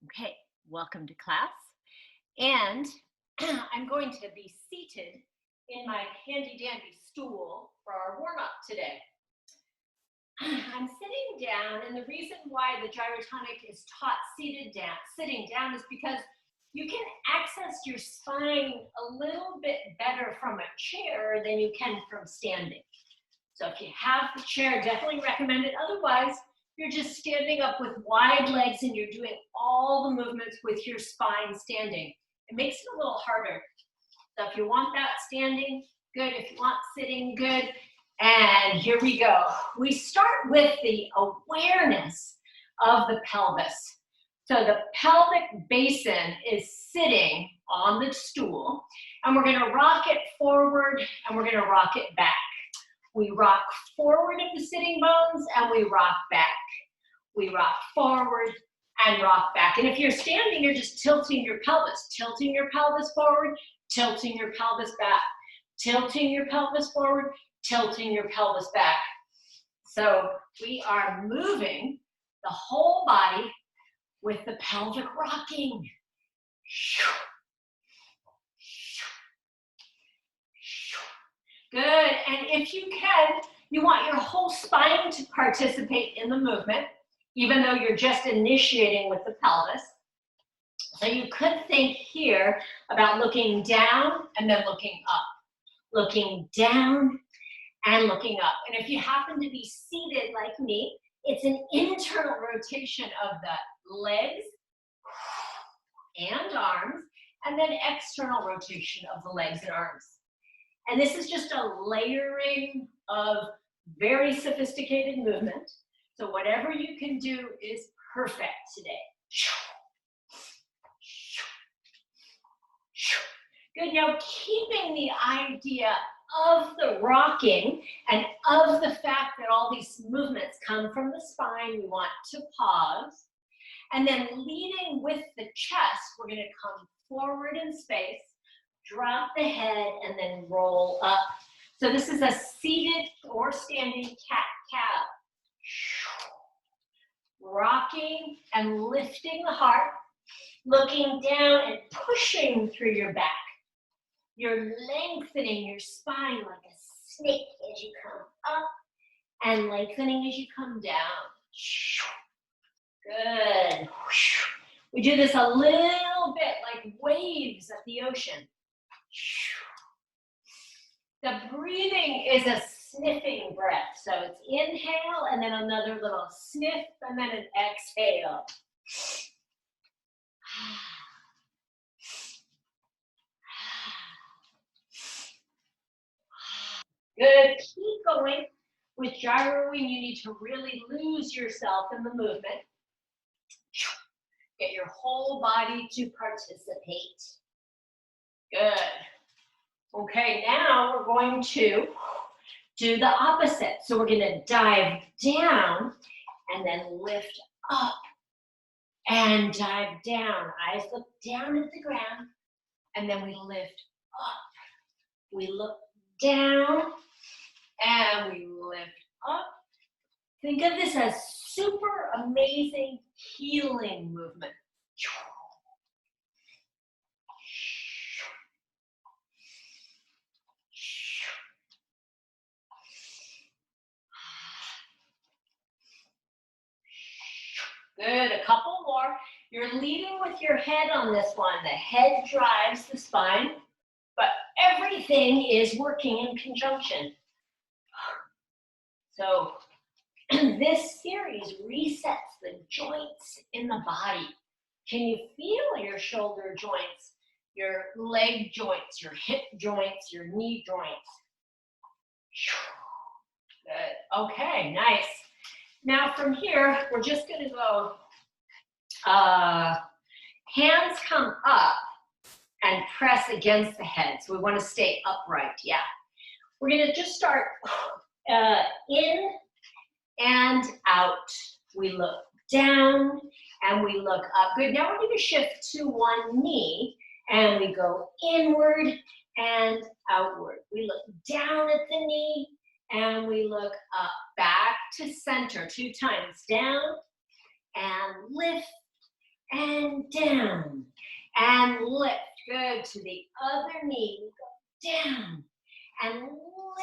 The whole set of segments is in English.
Okay, welcome to class. And I'm going to be seated in my handy dandy stool for our warm up today. I'm sitting down, and the reason why the gyrotonic is taught sitting down is because you can access your spine a little bit better from a chair than you can from standing. So if you have the chair, definitely recommend it. Otherwise, you're just standing up with wide legs and you're doing all the movements with your spine standing. It makes it a little harder. So if you want that standing, good. If you want sitting, good. And here we go. We start with the awareness of the pelvis. So the pelvic basin is sitting on the stool, and we're going to rock it forward and we're going to rock it back. We rock forward of the sitting bones and we rock back. We rock forward and rock back. And if you're standing, you're just tilting your pelvis forward, tilting your pelvis back, tilting your pelvis forward, tilting your pelvis back. So we are moving the whole body with the pelvic rocking. Good, and if you can, you want your whole spine to participate in the movement, even though you're just initiating with the pelvis. So you could think here about looking down and then looking up, looking down and looking up. And if you happen to be seated like me, it's an internal rotation of the legs and arms, and then external rotation of the legs and arms. And this is just a layering of very sophisticated movement. So whatever you can do is perfect today. Good, now keeping the idea of the rocking and of the fact that all these movements come from the spine, we want to pause. And then leading with the chest, we're going to come forward in space, drop the head, and then roll up. So this is a seated or standing cat-cow. Rocking and lifting the heart, looking down and pushing through your back. You're lengthening your spine like a snake as you come up and lengthening as you come down. Good. We do this a little bit like waves at the ocean. The breathing is a sniffing breath. So it's inhale and then another little sniff and then an exhale. Good. Keep going. With gyroing, you need to really lose yourself in the movement. Get your whole body to participate. Good. Okay, now we're going to do the opposite. So we're going to dive down and then lift up and dive down. Eyes look down at the ground and then we lift up. We look down and we lift up. Think of this as super amazing healing movement. Good, a couple more. You're leading with your head on this one. The head drives the spine, but everything is working in conjunction. So this series resets the joints in the body. Can you feel your shoulder joints, your leg joints, your hip joints, your knee joints? Good. Okay, nice. Now from here, we're just going to go, hands come up and press against the head. So we want to stay upright, yeah. We're going to just start in and out. We look down and we look up. Good, now we're going to shift to one knee and we go inward and outward. We look down at the knee and we look up, back to center 2 times, down and lift and down, and lift. Good, to the other knee. Go down, and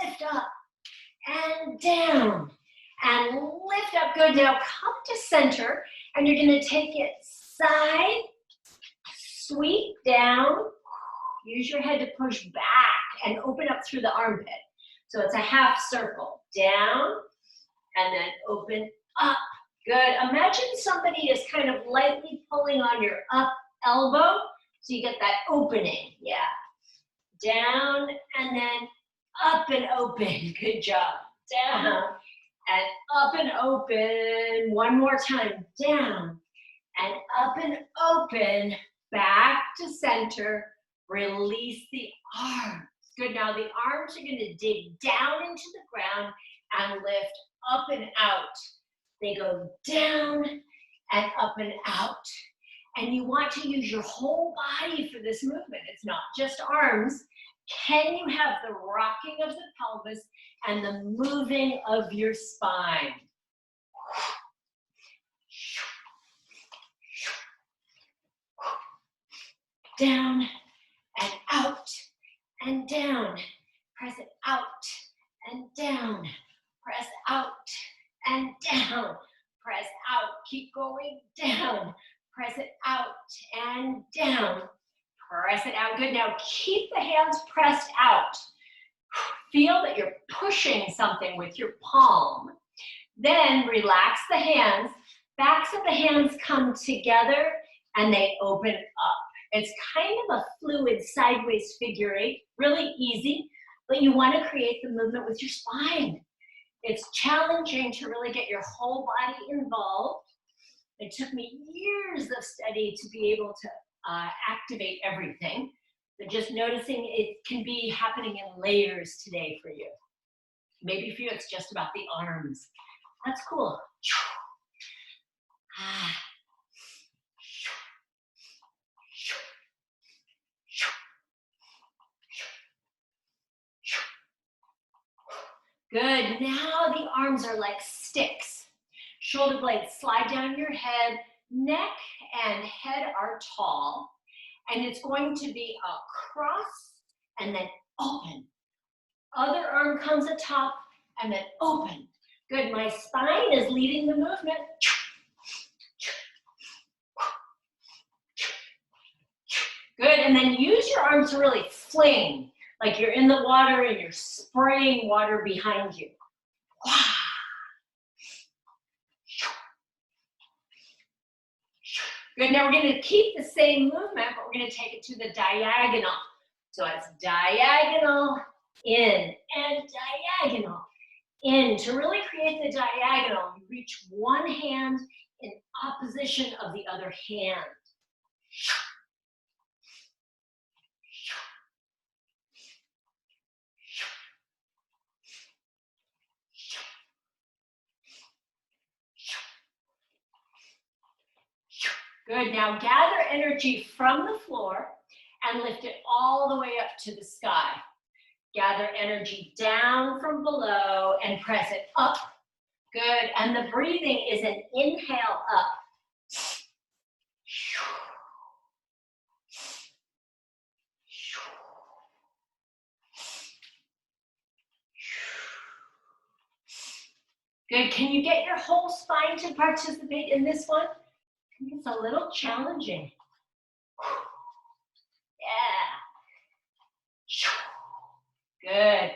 lift up, and down, and lift up. Good, now come to center, and you're gonna take it side, sweep down, use your head to push back, and open up through the armpit. So it's a half circle, down, and then open up. Good, imagine somebody is kind of lightly pulling on your up elbow, so you get that opening, yeah. Down, and then up and open, good job. Down, and up and open, one more time, down, and up and open, back to center, release the arms. Good, now the arms are gonna dig down into the ground and lift up and out. They go down and up and out. And you want to use your whole body for this movement. It's not just arms. Can you have the rocking of the pelvis and the moving of your spine? Down and out and down. Press it out and down. Press out and down. Press out. Keep going down. Press it out and down. Press it out. Good. Now keep the hands pressed out. Feel that you're pushing something with your palm. Then relax the hands. Backs of the hands come together and they open up. It's kind of a fluid sideways figure eight. Really easy, but you want to create the movement with your spine. It's challenging to really get your whole body involved. It took me years of study to be able to activate everything. But just noticing it can be happening in layers today for you. Maybe for you it's just about the arms. That's cool. Good, now the arms are like sticks. Shoulder blades slide down your head, neck and head are tall. And it's going to be a cross and then open. Other arm comes atop and then open. Good, my spine is leading the movement. Good, and then use your arms to really fling, like you're in the water and you're spraying water behind you. Good, now we're gonna keep the same movement, but we're gonna take it to the diagonal. So it's diagonal, in, and diagonal, in. To really create the diagonal, you reach one hand in opposition of the other hand. Good, now gather energy from the floor and lift it all the way up to the sky. Gather energy down from below and press it up. Good, and the breathing is an inhale up. Good, can you get your whole spine to participate in this one? It's a little challenging. Yeah. Good.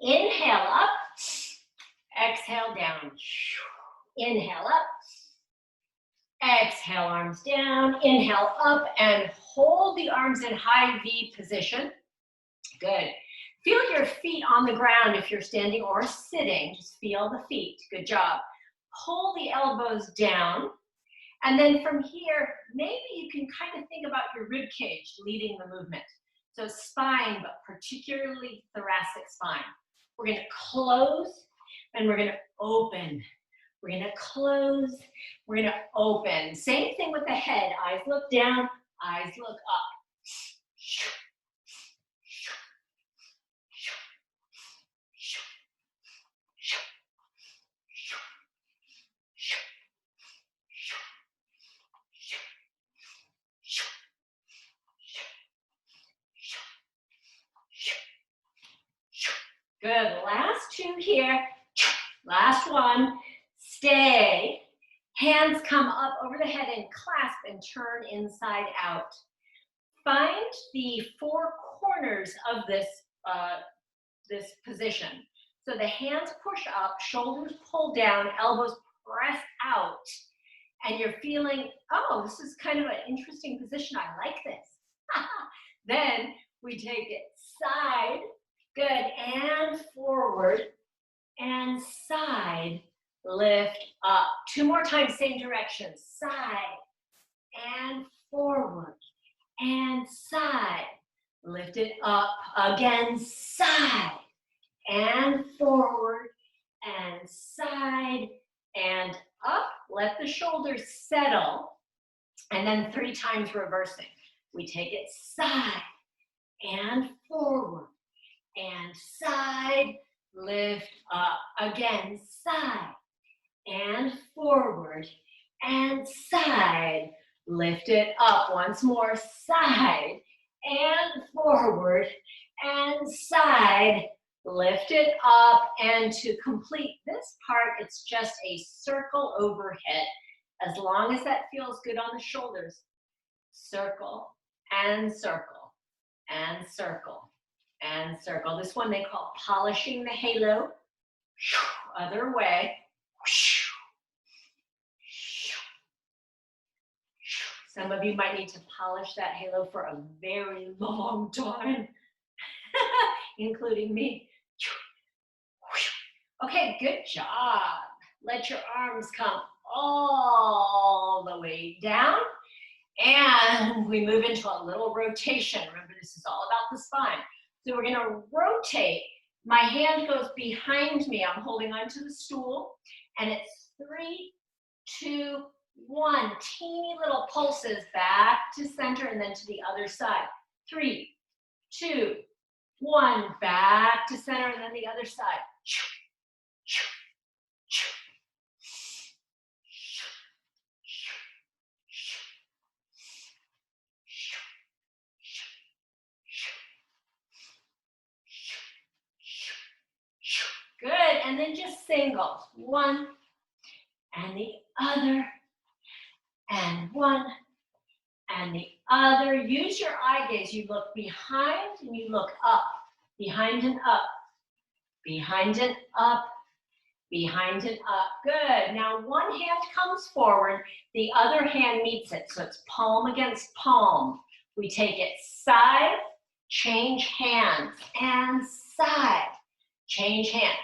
Inhale up. Exhale down. Inhale up. Exhale, arms down. Inhale up and hold the arms in high V position. Good. Feel your feet on the ground if you're standing or sitting. Just feel the feet. Good job. Pull the elbows down. And then from here, maybe you can kind of think about your rib cage leading the movement. So spine, but particularly thoracic spine. We're gonna close and we're gonna open. We're gonna close, we're gonna open. Same thing with the head. Eyes look down, eyes look up. Good, last two here. Last one, stay. Hands come up over the head and clasp and turn inside out. Find the four corners of this position. So the hands push up, shoulders pull down, elbows press out, and you're feeling, oh, this is kind of an interesting position. I like this. Then we take it side, good, and forward, and side, lift up. Two more times, same direction, side, and forward, and side. Lift it up, again, side, and forward, and side, and up. Let the shoulders settle, and then 3 times reversing. We take it side, and forward, and side, lift up. Again, side, and forward, and side, lift it up. Once more, side, and forward, and side, lift it up. And to complete this part, it's just a circle overhead. As long as that feels good on the shoulders, circle, and circle, and circle, and circle. This one they call polishing the halo. Other way. Some of you might need to polish that halo for a very long time, including me. Okay, good job. Let your arms come all the way down. And we move into a little rotation. Remember, this is all about the spine. So we're gonna rotate. My hand goes behind me. I'm holding onto the stool. And it's 3, 2, 1. Teeny little pulses back to center and then to the other side. 3, 2, 1. Back to center and then the other side. Good, and then just singles. 1, and the other, and 1, and the other. Use your eye gaze. You look behind and you look up. Behind and up. Behind and up. Behind and up. Good. Now one hand comes forward, the other hand meets it. So it's palm against palm. We take it side, change hands, and side. Change hands.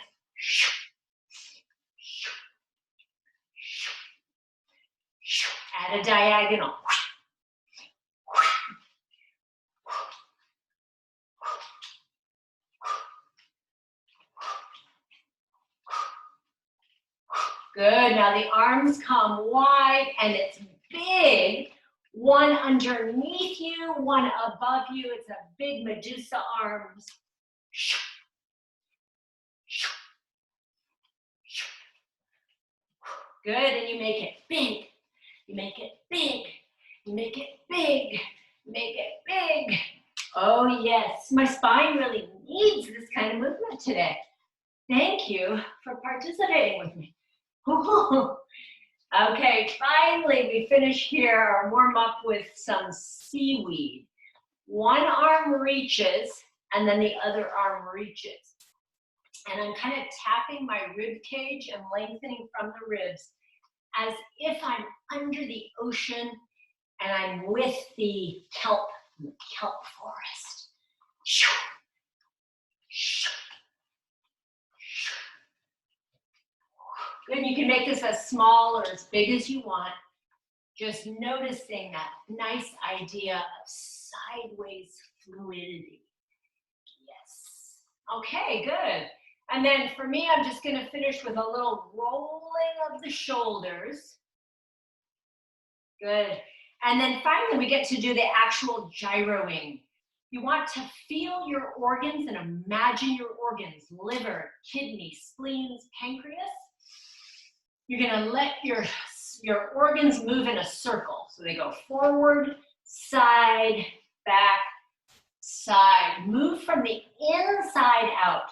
At a diagonal. Good, now the arms come wide and it's big. One underneath you, one above you. It's a big Medusa arms. Good, and you make it big. You make it big. You make it big. Make it big. Oh yes, my spine really needs this kind of movement today. Thank you for participating with me. Okay, finally we finish here our warm up with some seaweed. One arm reaches and then the other arm reaches. And I'm kind of tapping my rib cage and lengthening from the ribs as if I'm under the ocean and I'm with the kelp forest. Good, you can make this as small or as big as you want. Just noticing that nice idea of sideways fluidity. Yes. Okay, good. And then for me, I'm just gonna finish with a little rolling of the shoulders. Good. And then finally, we get to do the actual gyroing. You want to feel your organs and imagine your organs, liver, kidney, spleens, pancreas. You're gonna let your organs move in a circle. So they go forward, side, back, side. Move from the inside out.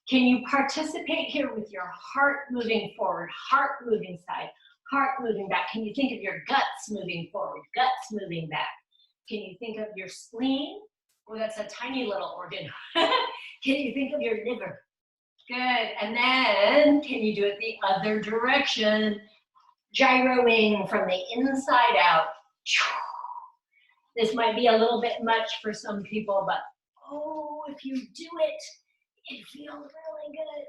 Can you participate here with your heart moving forward, heart moving side, heart moving back? Can you think of your guts moving forward, guts moving back? Can you think of your spleen? Oh, that's a tiny little organ. Can you think of your liver? Good. And then can you do it the other direction? Gyroing from the inside out. This might be a little bit much for some people, but oh, if you do it, it feels really good.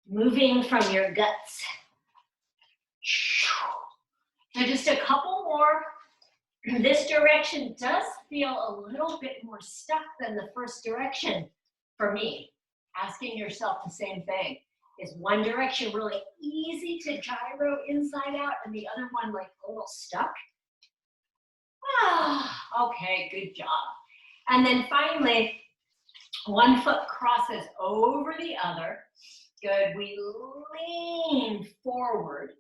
Moving from your guts. So just a couple more. This direction does feel a little bit more stuck than the first direction for me. Asking yourself the same thing. Is one direction really easy to gyro inside out and the other one like a little stuck? Okay, good job. And then finally, one foot crosses over the other. Good, we lean forward.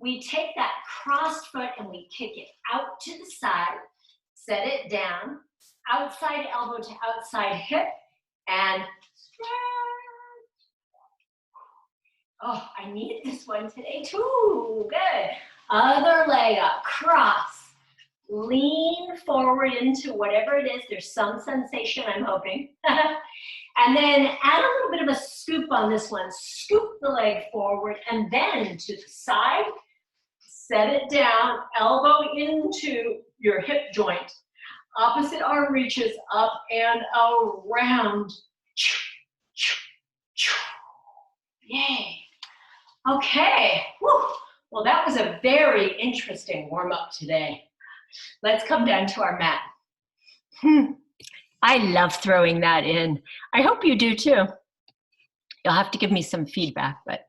We take that crossed foot and we kick it out to the side, set it down, outside elbow to outside hip, and oh, I need this one today too. Good. Other leg up, cross. Lean forward into whatever it is. There's some sensation, I'm hoping. And then add a little bit of a scoop on this one. Scoop the leg forward and then to the side. Set it down, elbow into your hip joint. Opposite arm reaches up and around. Yay. Okay. Whew. Well, that was a very interesting warm-up today. Let's come down to our mat. I love throwing that in. I hope you do too. You'll have to give me some feedback, but